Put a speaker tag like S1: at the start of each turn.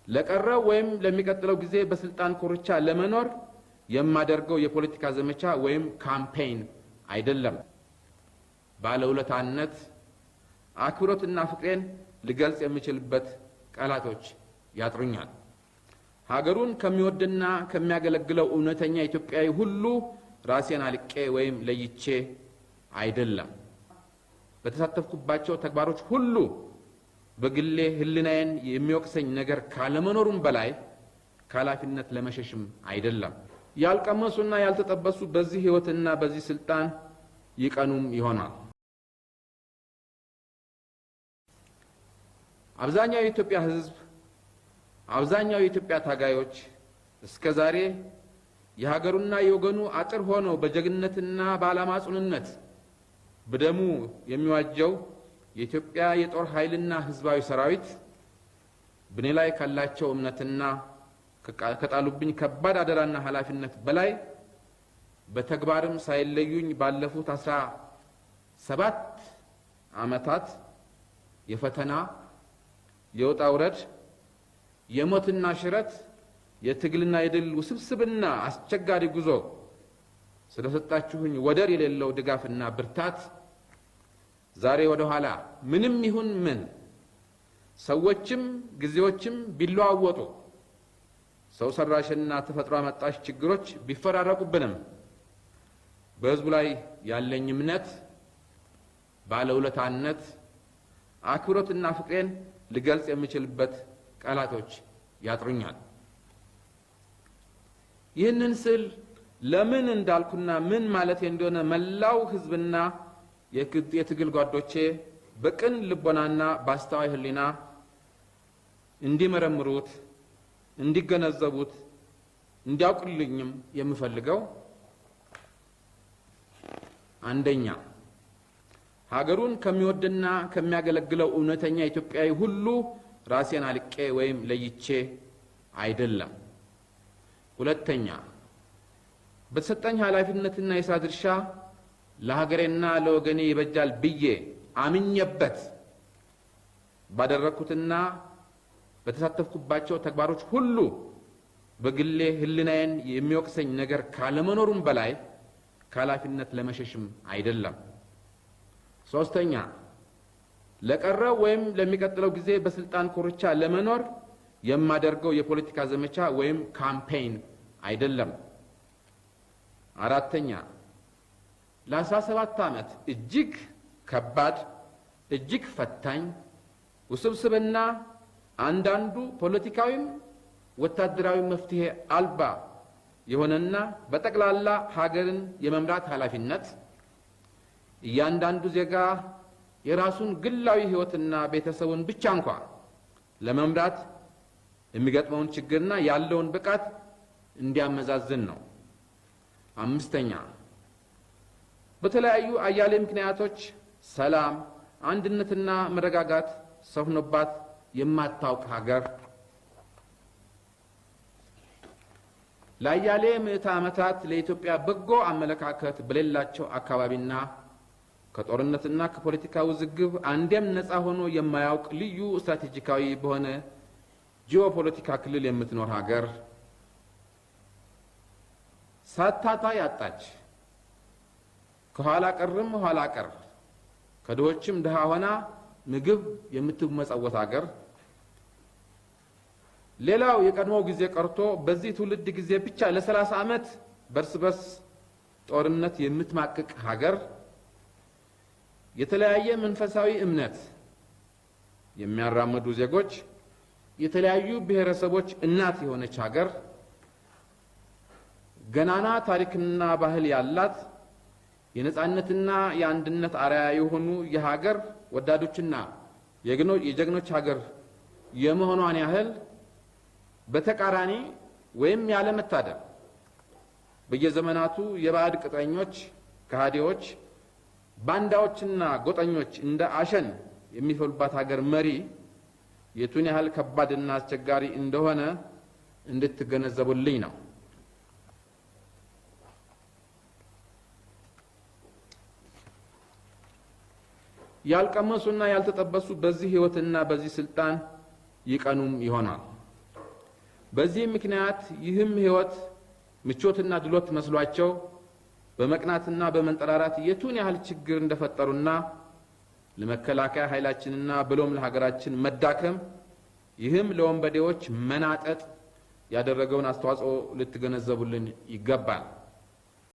S1: ለቀረው ወይም ለሚቀጥለው ጊዜ በስልጣን ኮርቻ ለመኖር የማደርገው የፖለቲካ ዘመቻ ወይም ካምፔይን አይደለም። ባለውለታነት አክብሮትና ፍቅሬን ልገልጽ የምችልበት ቃላቶች ያጥሩኛል። ሀገሩን ከሚወድና ከሚያገለግለው እውነተኛ ኢትዮጵያዊ ሁሉ ራሴን አልቄ ወይም ለይቼ አይደለም። በተሳተፍኩባቸው ተግባሮች ሁሉ በግሌ ህልናዬን የሚወቅሰኝ ነገር ካለመኖሩም በላይ ከኃላፊነት ለመሸሽም አይደለም። ያልቀመሱና ያልተጠበሱ በዚህ ህይወትና በዚህ ስልጣን ይቀኑም ይሆናል። አብዛኛው የኢትዮጵያ ህዝብ፣ አብዛኛው የኢትዮጵያ ታጋዮች እስከዛሬ የሀገሩና የወገኑ አጥር ሆነው በጀግንነትና በዓላማ ጽኑነት በደሙ የሚዋጀው የኢትዮጵያ የጦር ኃይልና ህዝባዊ ሰራዊት በኔ ላይ ካላቸው እምነትና ከጣሉብኝ ከባድ አደራና ኃላፊነት በላይ በተግባርም ሳይለዩኝ ባለፉት 17 ዓመታት የፈተና የውጣ ውረድ የሞትና ሽረት የትግልና የድል ውስብስብና አስቸጋሪ ጉዞ ስለሰጣችሁኝ ወደር የሌለው ድጋፍና ብርታት ዛሬ ወደ ኋላ ምንም ይሁን ምን ሰዎችም ጊዜዎችም ቢለዋወጡ ሰው ሰራሽና ተፈጥሮ አመጣሽ ችግሮች ቢፈራረቁብንም በህዝቡ ላይ ያለኝ እምነት ባለውለታነት አክብሮትና ፍቅሬን ልገልጽ የምችልበት ቃላቶች ያጥሩኛል። ይህንን ስል ለምን እንዳልኩና ምን ማለት እንደሆነ መላው ህዝብና የትግል ጓዶቼ በቅን ልቦናና በአስተዋይ ህሊና እንዲመረምሩት፣ እንዲገነዘቡት፣ እንዲያውቁልኝም የምፈልገው አንደኛ ሀገሩን ከሚወድና ከሚያገለግለው እውነተኛ ኢትዮጵያዊ ሁሉ ራሴን አልቄ ወይም ለይቼ አይደለም። ሁለተኛ በተሰጠኝ ኃላፊነትና የሥራ ድርሻ ለሀገሬና ለወገኔ ይበጃል ብዬ አምኜበት ባደረኩትና በተሳተፍኩባቸው ተግባሮች ሁሉ በግሌ ህልናዬን የሚወቅሰኝ ነገር ካለመኖሩም በላይ ከኃላፊነት ለመሸሽም አይደለም። ሶስተኛ ለቀረው ወይም ለሚቀጥለው ጊዜ በስልጣን ኮርቻ ለመኖር የማደርገው የፖለቲካ ዘመቻ ወይም ካምፔይን አይደለም። አራተኛ ለ17 ዓመት እጅግ ከባድ፣ እጅግ ፈታኝ፣ ውስብስብና አንዳንዱ ፖለቲካዊም ወታደራዊ መፍትሄ አልባ የሆነና በጠቅላላ ሀገርን የመምራት ኃላፊነት እያንዳንዱ ዜጋ የራሱን ግላዊ ህይወትና ቤተሰቡን ብቻ እንኳን ለመምራት የሚገጥመውን ችግርና ያለውን ብቃት እንዲያመዛዝን ነው። አምስተኛ በተለያዩ አያሌ ምክንያቶች ሰላም፣ አንድነትና መረጋጋት ሰፍኖባት የማታውቅ ሀገር ለአያሌ ምዕተ ዓመታት ለኢትዮጵያ በጎ አመለካከት በሌላቸው አካባቢና ከጦርነትና ከፖለቲካ ውዝግብ አንዴም ነፃ ሆኖ የማያውቅ ልዩ ስትራቴጂካዊ በሆነ ጂኦፖለቲካ ክልል የምትኖር ሀገር ሳታታ ያጣች ከኋላ ቀርም ኋላ ቀር ከድሆችም ድሃ ሆና ምግብ የምትመጸወት ሀገር ሌላው የቀድሞው ጊዜ ቀርቶ በዚህ ትውልድ ጊዜ ብቻ ለ30 ዓመት በርስ በርስ ጦርነት የምትማቅቅ ሀገር የተለያየ መንፈሳዊ እምነት የሚያራምዱ ዜጎች የተለያዩ ብሔረሰቦች እናት የሆነች ሀገር ገናና ታሪክና ባህል ያላት የነጻነትና የአንድነት አርአያ የሆኑ የሀገር ወዳዶችና የጀግኖች ሀገር የመሆኗን ያህል በተቃራኒ ወይም ያለመታደል በየዘመናቱ የባዕድ ቅጥረኞች፣ ከሃዲዎች፣ ባንዳዎችና ጎጠኞች እንደ አሸን የሚፈሉባት ሀገር መሪ የቱን ያህል ከባድና አስቸጋሪ እንደሆነ እንድትገነዘቡልኝ ነው። ያልቀመሱና ያልተጠበሱ በዚህ ህይወትና በዚህ ስልጣን ይቀኑም ይሆናል። በዚህ ምክንያት ይህም ህይወት ምቾትና ድሎት መስሏቸው በመቅናትና በመንጠራራት የቱን ያህል ችግር እንደፈጠሩና ለመከላከያ ኃይላችንና ብሎም ለሀገራችን መዳከም ይህም ለወንበዴዎች መናጠጥ ያደረገውን አስተዋጽኦ ልትገነዘቡልን ይገባል።